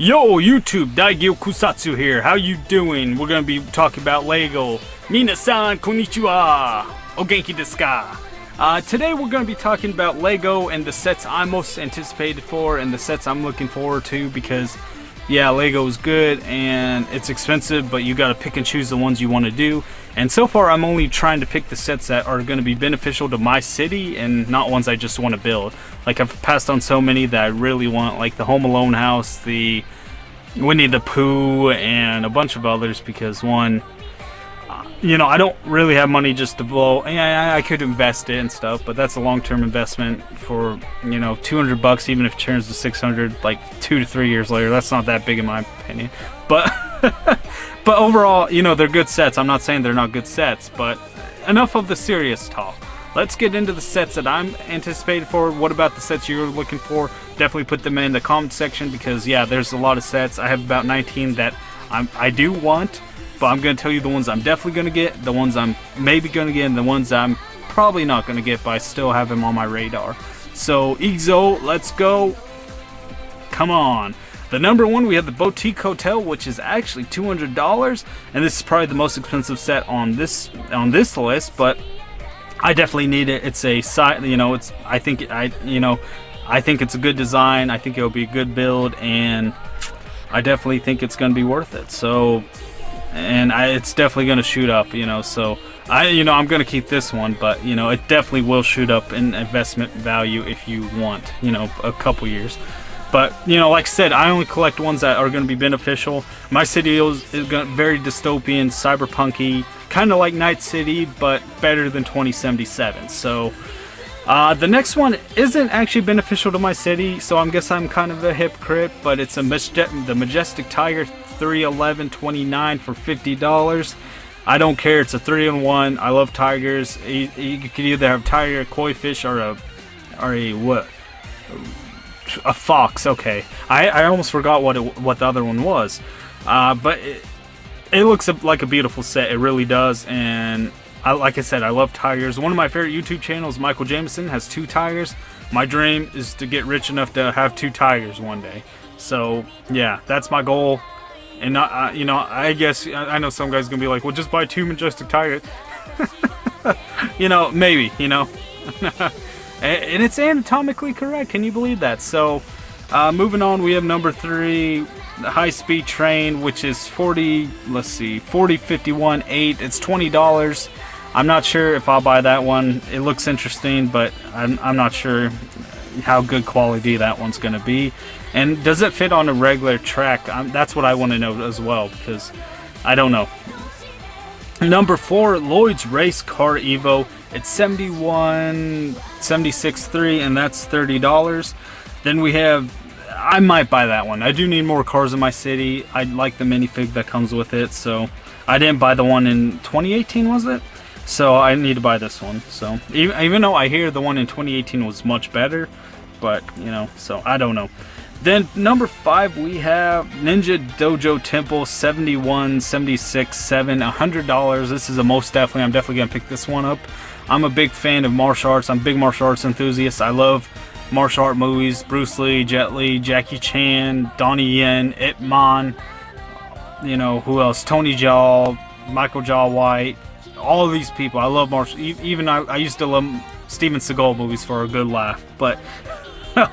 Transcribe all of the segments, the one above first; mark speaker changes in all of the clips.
Speaker 1: Yo, YouTube, Daigyo Kusatsu here. How you doing? We're gonna be talking about Lego. Minasan konnichiwa. O genki desu ka? Today we're gonna be talking about Lego and the sets I'm most anticipated for and the sets I'm looking forward to because, yeah, Lego is good and it's expensive, but you gotta pick and choose the ones you want to do. And so far, I'm only trying to pick the sets that are going to be beneficial to my city and not ones I just want to build. Like, I've passed on so many that I really want, like the Home Alone house, the Winnie the Pooh, and a bunch of others because, one, you know, I don't really have money just to blow. Yeah, I could invest it and stuff, but that's a long-term investment for, you know, $200, even if it turns to 600, like 2 to 3 years later. That's not that big in my opinion. But but overall, you know, they're good sets. I'm not saying they're not good sets, but enough of the serious talk. Let's get into the sets that I'm anticipated for. What about the sets you're looking for? Definitely put them in the comment section because, yeah, there's a lot of sets. I have about 19 that I do want, but I'm going to tell you the ones I'm definitely going to get, the ones I'm maybe going to get, and the ones I'm probably not going to get, but I still have them on my radar. So, Igzo, let's go. Come on. The number one, we have the Boutique Hotel, which is actually $200, and this is probably the most expensive set on this list, but I definitely need it. It's a side, you know, I think it's a good design. I think it'll be a good build, and I definitely think it's going to be worth it. So, and it's definitely going to shoot up, you know, so I'm going to keep this one, but, you know, it definitely will shoot up in investment value if you want, you know, a couple years. But, you know, like I said, I only collect ones that are going to be beneficial. My city is very dystopian, cyberpunky, kind of like Night City, but better than 2077. So, the next one isn't actually beneficial to my city, so I guess I'm kind of a hypocrite, but it's the Majestic Tiger 31129 for $50. I don't care, it's a 3-in-1. I love tigers. You could either have tiger, koi fish, or a what? A fox. Okay, I almost forgot what the other one was, but it looks like a beautiful set. It really does, and like I said, I love tigers. One of my favorite YouTube channels, Michael Jameson, has 2 tigers. My dream is to get rich enough to have 2 tigers one day. So yeah, that's my goal. And you know, I guess I know some guys gonna be like, well, just buy 2 Majestic Tigers. You know, maybe, you know. And it's anatomically correct. Can you believe that? So, moving on, we have number 3, the high-speed train, which is 4051.8. It's $20. I'm not sure if I'll buy that one. It looks interesting, but I'm not sure how good quality that one's going to be. And does it fit on a regular track? That's what I want to know as well, because I don't know. Number 4, Lloyd's Race Car Evo. It's 76.3, and that's $30. Then we have, I might buy that one. I do need more cars in my city. I like the minifig that comes with it, so I didn't buy the one in 2018, was it? So I need to buy this one. So even though I hear the one in 2018 was much better, but you know, so I don't know. Then number 5, we have Ninja Dojo Temple 71.76.7, $100. This is a most definitely. I'm definitely gonna pick this one up. I'm a big fan of martial arts. I'm a big martial arts enthusiast. I love martial art movies. Bruce Lee, Jet Li, Jackie Chan, Donnie Yen, Ip Man. You know who else? Tony Jaa, Michael Jai White. All of these people. I love martial. Even I used to love Steven Seagal movies for a good laugh. But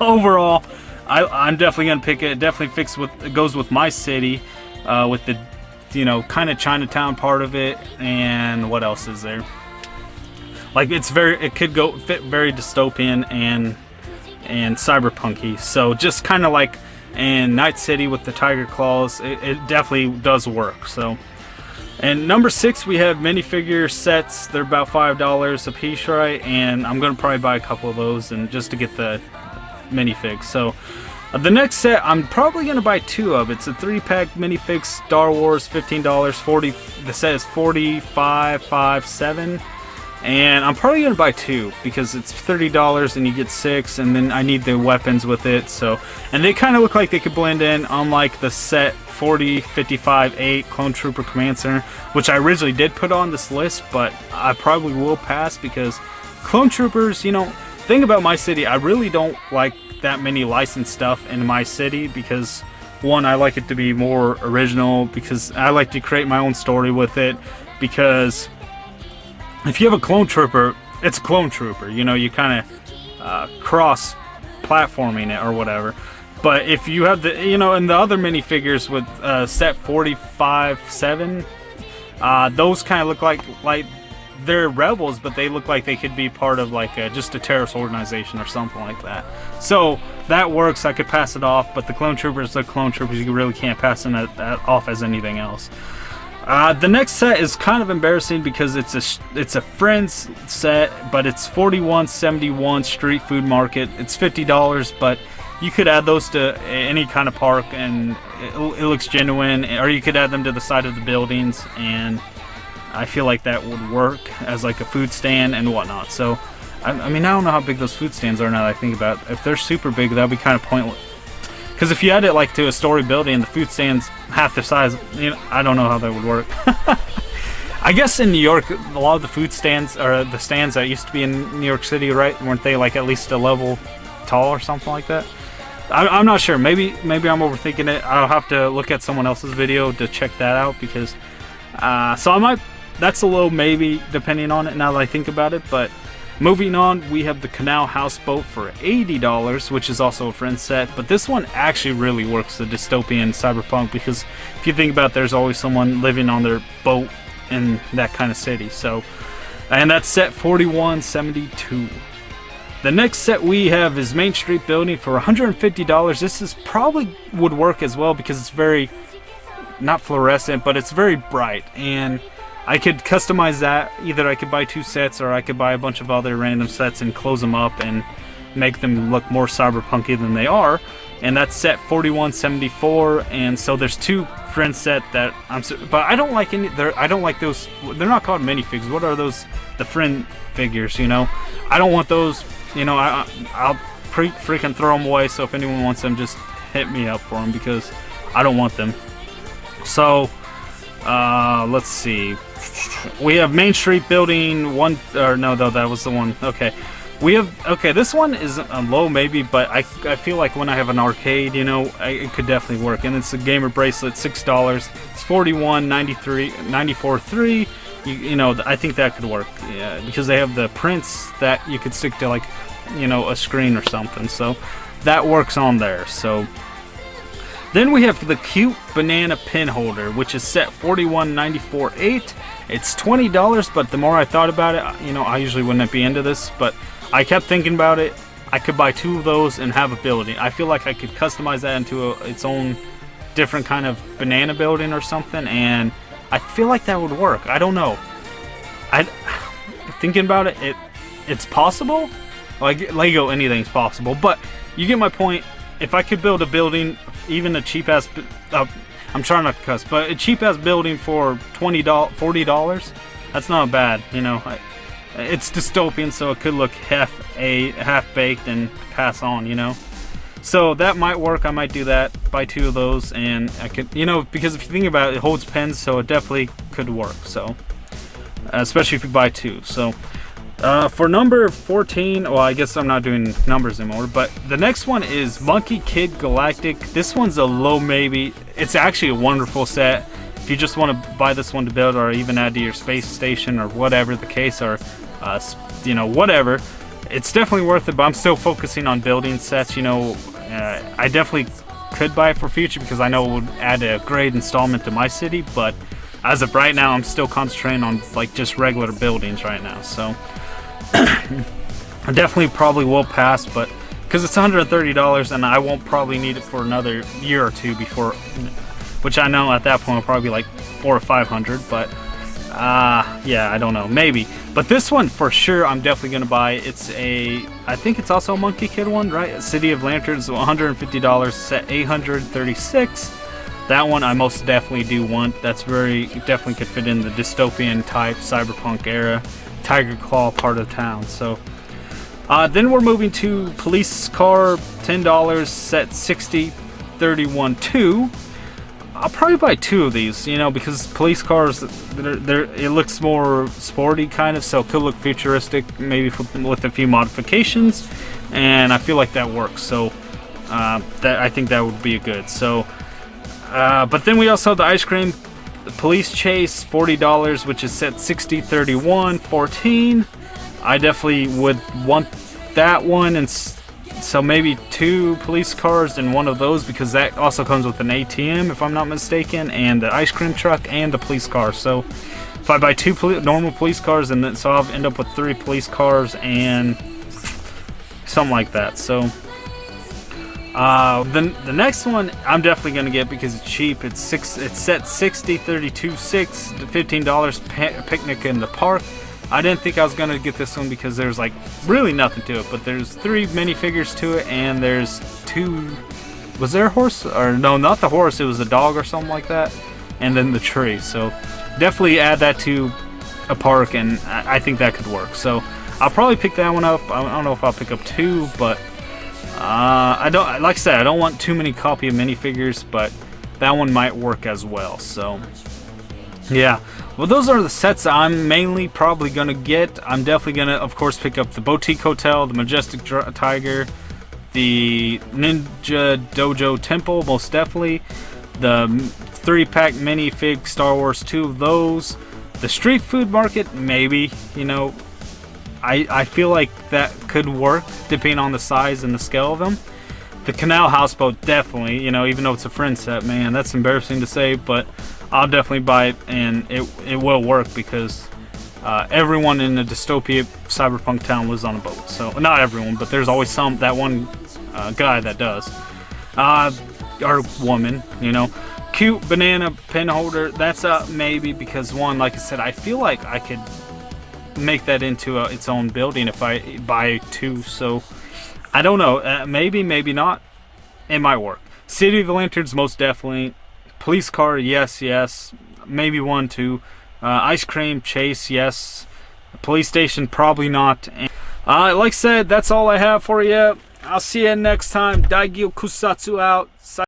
Speaker 1: overall, I'm definitely gonna pick it. It definitely goes with my city, with the, you know, kind of Chinatown part of it. And what else is there? Like, it could fit very dystopian and cyberpunky. So just kind of like in Night City with the tiger claws, it definitely does work. So, and number 6, we have minifigure sets. They're about $5 a piece, right? And I'm gonna probably buy a couple of those and just to get the minifigs. So the next set I'm probably gonna buy 2 of. It's a 3-pack minifig Star Wars, $15. The set is $45.57. And I'm probably going to buy 2 because it's $30 and you get 6, and then I need the weapons with it. So, and they kind of look like they could blend in, unlike the set 4055.8 Clone Trooper Command Center, which I originally did put on this list, but I probably will pass because Clone Troopers, you know, thing about my city, I really don't like that many licensed stuff in my city because one, I like it to be more original because I like to create my own story with it. Because if you have a clone trooper, it's a clone trooper. You know, you kind of cross platforming it or whatever. But if you have the, you know, and the other minifigures with set 45-7, those kind of look like they're rebels, but they look like they could be part of like just a terrorist organization or something like that. So that works. I could pass it off, but the clone troopers are clone troopers. You really can't pass them off as anything else. The next set is kind of embarrassing because it's a Friends set, but it's 4171 Street Food Market. It's $50, but you could add those to any kind of park and it looks genuine, or you could add them to the side of the buildings, and I feel like that would work as like a food stand and whatnot. So I mean, I don't know how big those food stands are now that I think about it. If they're super big, that would be kind of pointless. Because if you add it like to a story building and the food stand's half the size, you know, I don't know how that would work. I guess in New York, a lot of the food stands, or the stands that used to be in New York City, right? Weren't they like at least a level tall or something like that? I'm not sure. Maybe I'm overthinking it. I'll have to look at someone else's video to check that out, because so I might. That's a low maybe depending on it now that I think about it. But moving on, we have the Canal Houseboat for $80, which is also a Friends set. But this one actually really works, the dystopian cyberpunk, because if you think about it, there's always someone living on their boat in that kind of city. So, and that's set 4172. The next set we have is Main Street Building for $150. This is probably would work as well because it's very, not fluorescent, but it's very bright. And I could customize that. Either I could buy 2 sets, or I could buy a bunch of other random sets and close them up and make them look more cyberpunky than they are. And that's set 4174. And so there's 2 Friends set that but I don't like any. I don't like those. They're not called minifigs. What are those? The Friend figures. You know, I don't want those. You know, I'll freaking throw them away. So if anyone wants them, just hit me up for them, because I don't want them. So let's see. We have Main Street Building 1. Or no, though that was the one. Okay, we have. Okay, this one is a low maybe, but I feel like when I have an arcade, you know, it could definitely work. And it's a gamer bracelet, $6. It's 41.93, You know, I think that could work, yeah, because they have the prints that you could stick to, like, you know, a screen or something. So that works on there. So then we have the cute banana pin holder, which is set 41.94.8. It's $20, but the more I thought about it, you know, I usually wouldn't be into this, but I kept thinking about it. I could buy 2 of those and have a building. I feel like I could customize that into its own different kind of banana building or something, and I feel like that would work. I don't know. Thinking about it, it's possible. Like Lego, anything's possible. But you get my point. If I could build a building, even a cheap ass, I'm trying not to cuss, but a cheap ass building for $40, that's not bad. You know, it's dystopian, so it could look half baked and pass on. You know. So that might work. I might do that. Buy 2 of those, and I could, you know, because if you think about it, it holds pens, so it definitely could work. So, especially if you buy 2. So, for number 14, well, I guess I'm not doing numbers anymore, but the next one is Monkey Kid Galactic. This one's a low maybe. It's actually a wonderful set. If you just want to buy this one to build, or even add to your space station, or whatever the case, or you know, whatever. It's definitely worth it, but I'm still focusing on building sets. You know, I definitely could buy it for future, because I know it would add a great installment to my city, but as of right now, I'm still concentrating on like just regular buildings right now. So I definitely probably will pass, but because it's $130 and I won't probably need it for another year or 2 before, which I know at that point will probably be like $400 or $500, but yeah, I don't know, maybe. But this one for sure I'm definitely gonna buy. It's I think it's also a Monkey Kid one, right? City of Lanterns, $150, set 836. That one I most definitely do want. That's definitely could fit in the dystopian type cyberpunk era, Tiger Claw part of town. So then we're moving to Police Car, $10, set 60.31.2. I'll probably buy 2 of these, you know, because police cars, it looks more sporty kind of, so it could look futuristic, maybe with a few modifications, and I feel like that works. So I think that would be good. So But then we also have the ice cream, the police chase, $40, which is set 60, 31, 14. I definitely would want that one, and so maybe 2 police cars and one of those, because that also comes with an ATM if I'm not mistaken, and the ice cream truck and the police car. So if I buy 2 normal police cars, and then so I'll end up with 3 police cars and something like that. So then the next one I'm definitely gonna get because it's cheap. It's set 60, 32, 6, $15. Picnic in the park. I didn't think I was gonna get this one because there's like really nothing to it, but there's 3 minifigures to it, and there's 2. Was there a horse? Or no, not the horse. It was a dog or something like that, and then the tree. So definitely add that to a park, and I think that could work. So I'll probably pick that one up. I don't know if I'll pick up 2, but I don't. Like I said, I don't want too many copy of minifigures, but that one might work as well. So yeah. Well, those are the sets I'm mainly probably gonna get. I'm definitely gonna, of course, pick up the Boutique Hotel, the Majestic Tiger, the Ninja Dojo Temple, most definitely. The 3-pack minifig Star Wars, 2 of those. The street food market, maybe. You know, I feel like that could work depending on the size and the scale of them. The Canal Houseboat, definitely. You know, even though it's a friend set, man, that's embarrassing to say, but I'll definitely buy it, and it will work because everyone in a dystopia cyberpunk town lives on a boat. So not everyone, but there's always that one guy that does, or woman. You know, cute banana pen holder. That's a maybe, because one, like I said, I feel like I could make that into its own building if I buy 2. So I don't know. Maybe, maybe not. It might work. City of the Lanterns, most definitely. Police car, yes, yes. Maybe 1, 2. Ice cream chase, yes. Police station, probably not. Like I said, that's all I have for you. I'll see you next time. Daigyo Kusatsu out.